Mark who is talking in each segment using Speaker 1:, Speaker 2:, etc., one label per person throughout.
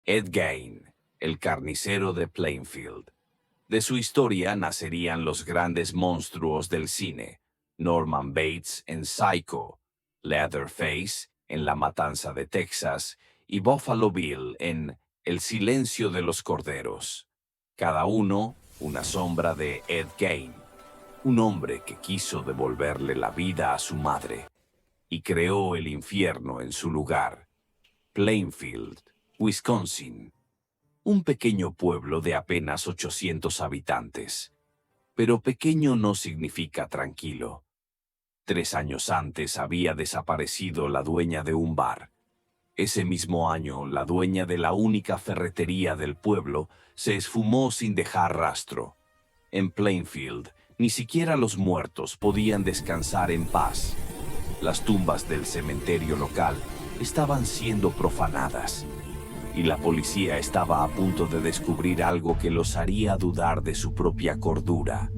Speaker 1: Ed Gein, el carnicero de Plainfield. De su historia nacerían los grandes monstruos del cine: Norman Bates en Psycho, Leatherface en La Matanza de Texas y Buffalo Bill en El Silencio de los Corderos. Cada uno una sombra de Ed Gein, un hombre que quiso devolverle la vida a su madre y creó el infierno en su lugar. Plainfield, Wisconsin. Un pequeño pueblo de apenas 800 habitantes. Pero pequeño no significa tranquilo. 3 años antes había desaparecido la dueña de un bar. Ese mismo año, la dueña de la única ferretería del pueblo se esfumó sin dejar rastro. En Plainfield, ni siquiera los muertos podían descansar en paz. Las tumbas del cementerio local estaban siendo profanadas, y la policía estaba a punto de descubrir algo que los haría dudar de su propia cordura.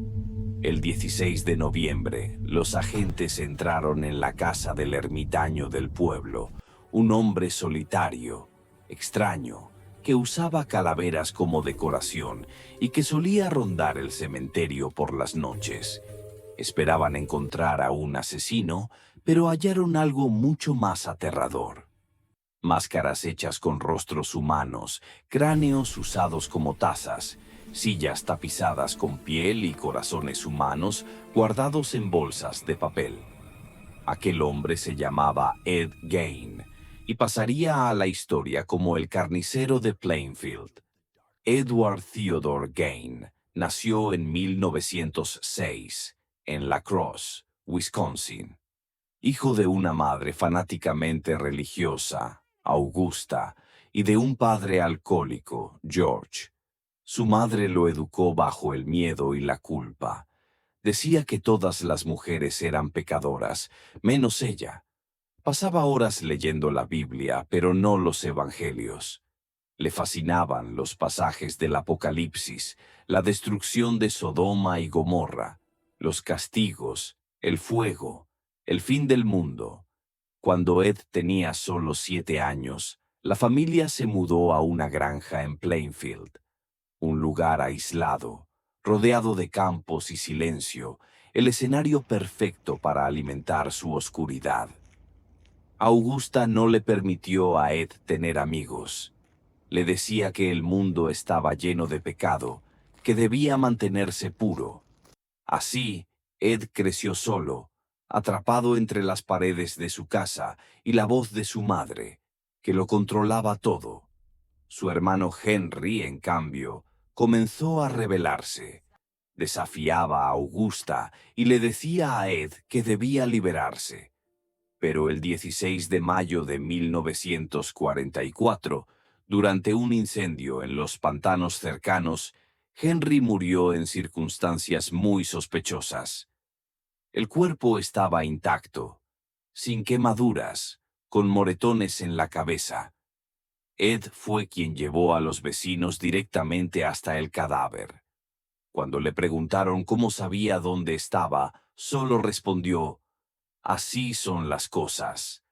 Speaker 1: El 16 de noviembre, los agentes entraron en la casa del ermitaño del pueblo, un hombre solitario, extraño, que usaba calaveras como decoración y que solía rondar el cementerio por las noches. Esperaban encontrar a un asesino, pero hallaron algo mucho más aterrador. Máscaras hechas con rostros humanos, cráneos usados como tazas, sillas tapizadas con piel y corazones humanos guardados en bolsas de papel. Aquel hombre se llamaba Ed Gein y pasaría a la historia como el carnicero de Plainfield. Edward Theodore Gein nació en 1906 en La Crosse, Wisconsin. Hijo de una madre fanáticamente religiosa, Augusta, y de un padre alcohólico, George. Su madre lo educó bajo el miedo y la culpa. Decía que todas las mujeres eran pecadoras, menos ella. Pasaba horas leyendo la Biblia, pero no los evangelios. Le fascinaban los pasajes del Apocalipsis, la destrucción de Sodoma y Gomorra, los castigos, el fuego, el fin del mundo. Cuando Ed tenía solo 7 años, la familia se mudó a una granja en Plainfield, un lugar aislado, rodeado de campos y silencio, el escenario perfecto para alimentar su oscuridad. Augusta no le permitió a Ed tener amigos. Le decía que el mundo estaba lleno de pecado, que debía mantenerse puro. Así, Ed creció solo, atrapado entre las paredes de su casa y la voz de su madre, que lo controlaba todo. Su hermano Henry, en cambio, comenzó a rebelarse. Desafiaba a Augusta y le decía a Ed que debía liberarse. Pero el 16 de mayo de 1944, durante un incendio en los pantanos cercanos, Henry murió en circunstancias muy sospechosas. El cuerpo estaba intacto, sin quemaduras, con moretones en la cabeza. Ed fue quien llevó a los vecinos directamente hasta el cadáver. Cuando le preguntaron cómo sabía dónde estaba, solo respondió: «Así son las cosas».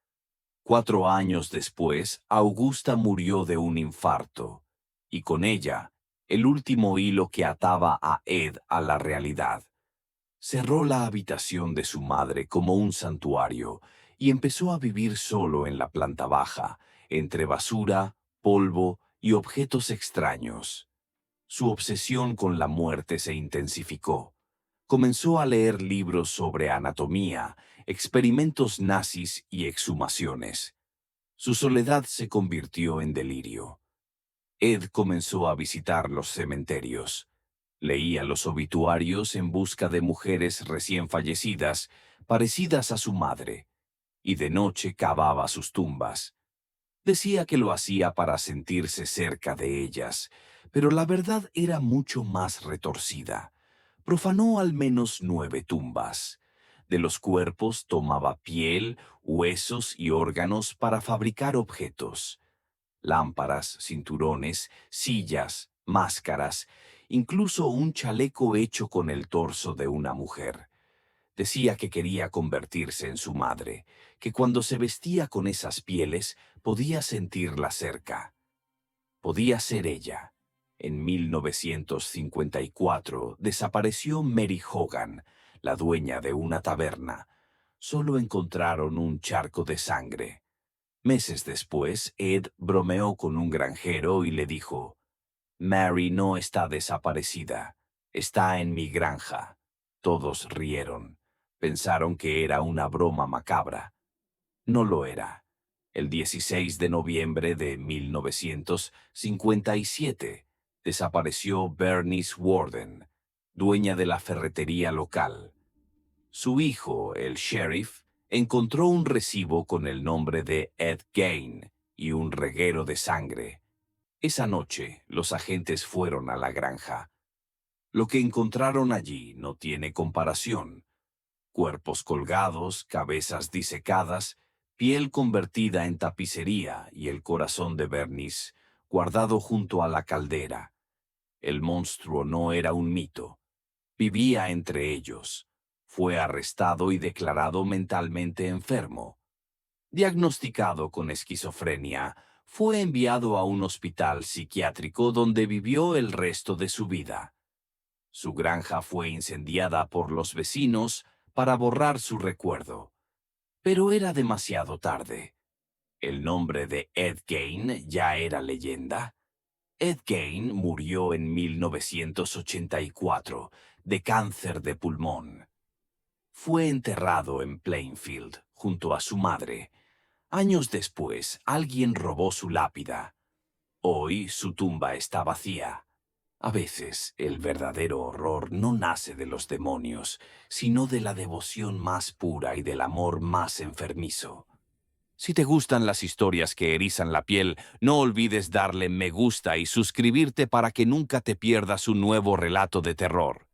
Speaker 1: 4 años después, Augusta murió de un infarto, y con ella, el último hilo que ataba a Ed a la realidad. Cerró la habitación de su madre como un santuario y empezó a vivir solo en la planta baja, entre basura, polvo y objetos extraños. Su obsesión con la muerte se intensificó. Comenzó a leer libros sobre anatomía, experimentos nazis y exhumaciones. Su soledad se convirtió en delirio. Ed comenzó a visitar los cementerios. Leía los obituarios en busca de mujeres recién fallecidas, parecidas a su madre, y de noche cavaba sus tumbas. Decía que lo hacía para sentirse cerca de ellas, pero la verdad era mucho más retorcida. Profanó al menos 9 tumbas. De los cuerpos tomaba piel, huesos y órganos para fabricar objetos: lámparas, cinturones, sillas, máscaras, incluso un chaleco hecho con el torso de una mujer. Decía que quería convertirse en su madre, que cuando se vestía con esas pieles podía sentirla cerca. Podía ser ella. En 1954 desapareció Mary Hogan, la dueña de una taberna. Solo encontraron un charco de sangre. Meses después, Ed bromeó con un granjero y le dijo: «Mary no está desaparecida. Está en mi granja». Todos rieron. Pensaron que era una broma macabra. No lo era. El 16 de noviembre de 1957 desapareció Bernice Warden, dueña de la ferretería local. Su hijo, el sheriff, encontró un recibo con el nombre de Ed Gein y un reguero de sangre. Esa noche, los agentes fueron a la granja. Lo que encontraron allí no tiene comparación. Cuerpos colgados, cabezas disecadas, piel convertida en tapicería y el corazón de Bernice guardado junto a la caldera. El monstruo no era un mito. Vivía entre ellos. Fue arrestado y declarado mentalmente enfermo. Diagnosticado con esquizofrenia, fue enviado a un hospital psiquiátrico donde vivió el resto de su vida. Su granja fue incendiada por los vecinos para borrar su recuerdo. Pero era demasiado tarde. El nombre de Ed Gein ya era leyenda. Ed Gein murió en 1984 de cáncer de pulmón. Fue enterrado en Plainfield junto a su madre. Años después, alguien robó su lápida. Hoy su tumba está vacía. A veces, el verdadero horror no nace de los demonios, sino de la devoción más pura y del amor más enfermizo. Si te gustan las historias que erizan la piel, no olvides darle me gusta y suscribirte para que nunca te pierdas un nuevo relato de terror.